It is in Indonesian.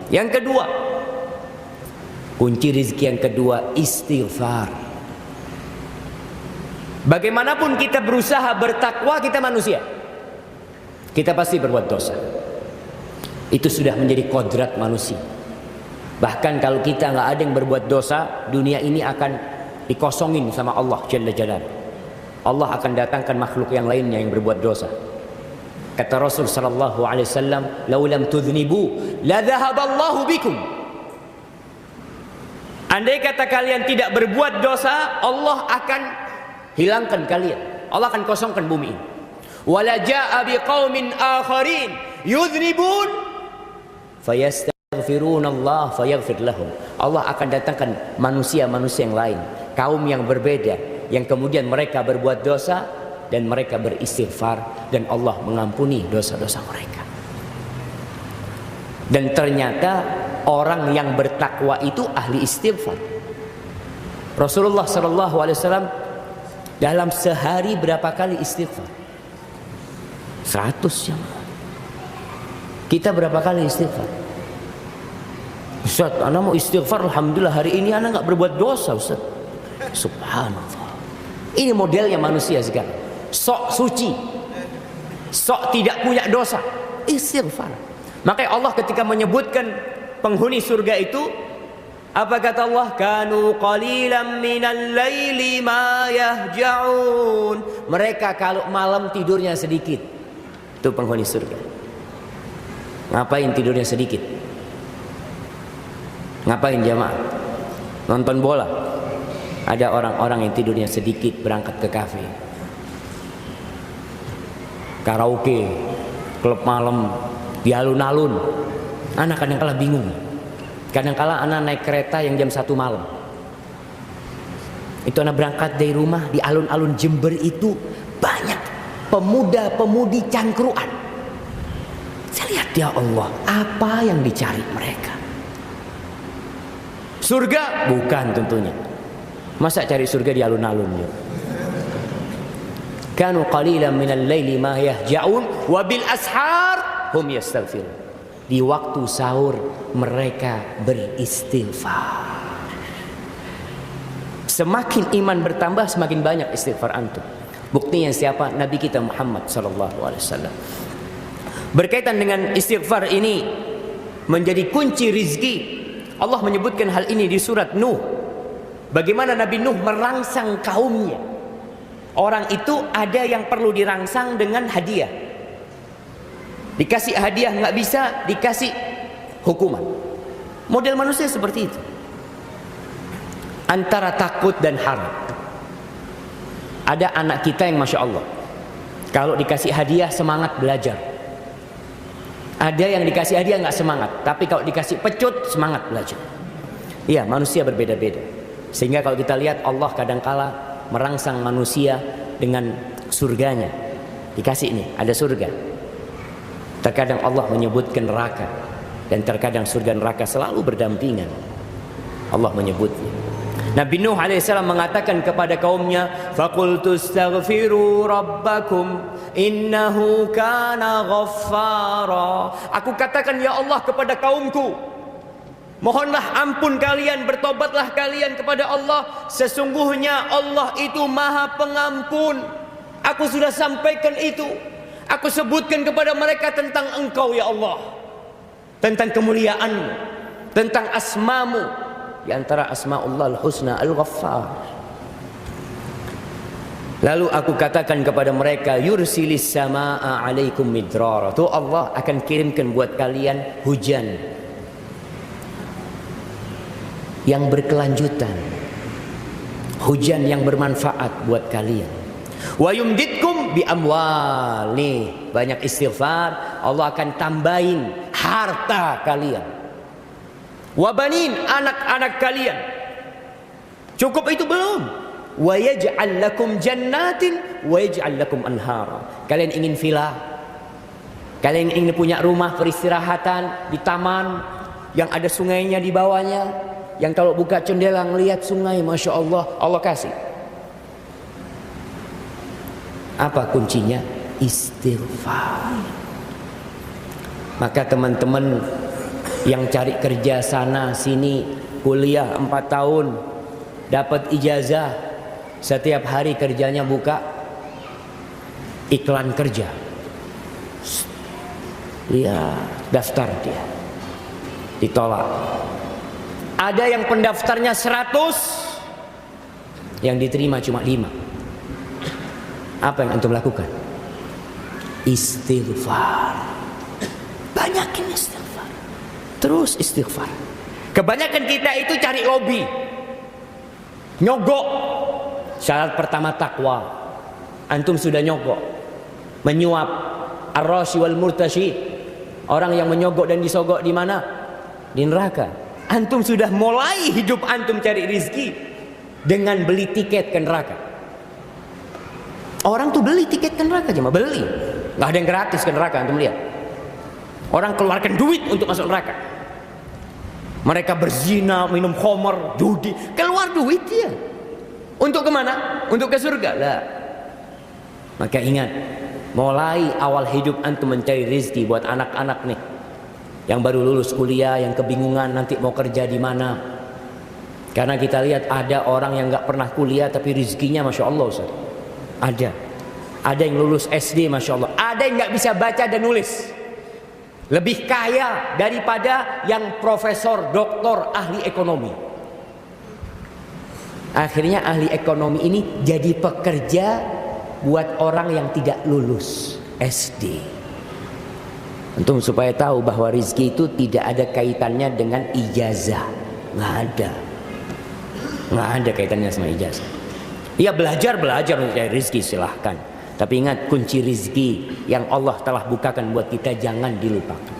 Yang kedua, kunci rizki yang kedua, istighfar. Bagaimanapun kita berusaha bertakwa, kita manusia, kita pasti berbuat dosa. Itu sudah menjadi kodrat manusia. Bahkan kalau kita nggak ada yang berbuat dosa, dunia ini akan dikosongin sama Allah Jalla Jalaluhu. Allah akan datangkan makhluk yang lainnya yang berbuat dosa. Kata Rasul sallallahu alaihi wasallam, "Lau lam tudhnibu la dhahaballahu bikum." Andai kata kalian tidak berbuat dosa, Allah akan hilangkan kalian. Allah akan kosongkan bumi ini. Wala jaa biqaumin akharin yudhnibun fayastaghfiruna Allah fayaghfir lahum. Allah akan datangkan manusia-manusia yang lain, kaum yang berbeda, yang kemudian mereka berbuat dosa dan mereka beristighfar dan Allah mengampuni dosa-dosa mereka. Dan ternyata orang yang bertakwa itu ahli istighfar. Rasulullah SAW dalam sehari berapa kali istighfar? 100 jam. Kita berapa kali istighfar? Ustaz, anak mau istighfar, alhamdulillah hari ini anak nggak berbuat dosa, Ustaz. Subhanallah. Ini modelnya manusia sekarang. Sok suci, sok tidak punya dosa, istighfar. Makanya Allah ketika menyebutkan penghuni surga itu, apa kata Allah? Kanu qalilan minal laili ma yahja'un. Mereka kalau malam tidurnya sedikit. Itu penghuni surga. Ngapain tidurnya sedikit? Ngapain jamaah? Nonton bola. Ada orang-orang yang tidurnya sedikit berangkat ke kafe, karaoke, klub malam, di alun-alun. Anak kadang-kala bingung. Kadang-kala anak naik kereta yang jam 1 malam. Itu anak berangkat dari rumah, di alun-alun Jember itu banyak pemuda-pemudi cangkruan. Saya lihat, ya Allah, apa yang dicari mereka? Surga? Bukan tentunya. Masa cari surga di alun-alun ya? Kanu qalilan minal laili ma yahja'un wa bil ashar hum yastaghfirun. Di waktu sahur mereka beristighfar. Semakin iman bertambah, semakin banyak istighfar antum. Buktinya siapa? Nabi kita Muhammad sallallahu alaihi wasallam. Berkaitan dengan istighfar ini menjadi kunci rizki. Allah menyebutkan hal ini di surat Nuh. Bagaimana Nabi Nuh merangsang kaumnya. Orang itu ada yang perlu dirangsang dengan hadiah. Dikasih hadiah nggak bisa, dikasih hukuman. Model manusia seperti itu. Antara takut dan harap. Ada anak kita yang Masya Allah, kalau dikasih hadiah semangat belajar. Ada yang dikasih hadiah nggak semangat, tapi kalau dikasih pecut semangat belajar. Iya, manusia berbeda-beda. Sehingga kalau kita lihat Allah kadangkala merangsang manusia dengan surganya. Dikasih ini, ada surga. Terkadang Allah menyebutkan neraka, dan terkadang surga neraka selalu berdampingan. Allah menyebutnya. Nabi Nuh alaihissalam mengatakan kepada kaumnya, "Faqultu astaghfiru rabbakum innahu kana ghaffara." Aku katakan, ya Allah, kepada kaumku, mohonlah ampun kalian, bertobatlah kalian kepada Allah. Sesungguhnya Allah itu Maha Pengampun. Aku sudah sampaikan itu. Aku sebutkan kepada mereka tentang Engkau ya Allah, tentang kemuliaan-Mu, tentang asma-Mu. Di antara asma'ullah al-husna al-ghaffar. Lalu aku katakan kepada mereka, yursilis samaa'a alaikum midrara. Tuh Allah akan kirimkan buat kalian hujan yang berkelanjutan, hujan yang bermanfaat buat kalian. Wa yumditkum bi amwal. Nih, banyak istighfar, Allah akan tambahin harta kalian. Wa banin, anak-anak kalian. Cukup itu belum? Wa yaj'al lakum jannatin wa yaj'al lakum anhara. Kalian ingin villa? Kalian ingin punya rumah peristirahatan di taman yang ada sungainya di bawahnya, yang kalau buka jendela ngelihat sungai, Masya Allah, Allah kasih. Apa kuncinya? Istighfar. Maka teman-teman Yang cari kerja sana sini, kuliah 4 tahun, dapat ijazah, setiap hari kerjanya buka iklan kerja. Lihat daftar dia, ditolak. Ada yang pendaftarnya 100, yang diterima cuma 5. Apa yang antum lakukan? Istighfar. Banyakin istighfar. Terus istighfar. Kebanyakan kita itu cari lobby, nyogok. Syarat pertama takwa. Antum sudah nyogok, menyuap, ar-rashi wal murtashi, orang yang menyogok dan disogok di mana? Di neraka. Antum sudah mulai hidup antum cari rizki dengan beli tiket ke neraka. Orang tuh beli tiket ke neraka, cuma beli, nggak ada yang gratis ke neraka. Antum lihat, orang keluarkan duit untuk masuk neraka. Mereka berzina, minum khamar, judi, keluar duit dia. Untuk kemana? Untuk ke surga lah. Maka ingat, mulai awal hidup antum mencari rizki buat anak-anak nih, yang baru lulus kuliah, yang kebingungan nanti mau kerja di mana. Karena kita lihat ada orang yang nggak pernah kuliah tapi rizkinya masya Allah, Ustaz. Ada yang lulus SD masya Allah, ada yang nggak bisa baca dan nulis, lebih kaya daripada yang profesor, doktor, ahli ekonomi. Akhirnya ahli ekonomi ini jadi pekerja buat orang yang tidak lulus SD. Untuk supaya tahu bahwa rizki itu tidak ada kaitannya dengan ijazah. Nggak ada kaitannya sama ijazah. Ya belajar mencari rizki silahkan. Tapi ingat, kunci rizki yang Allah telah bukakan buat kita jangan dilupakan.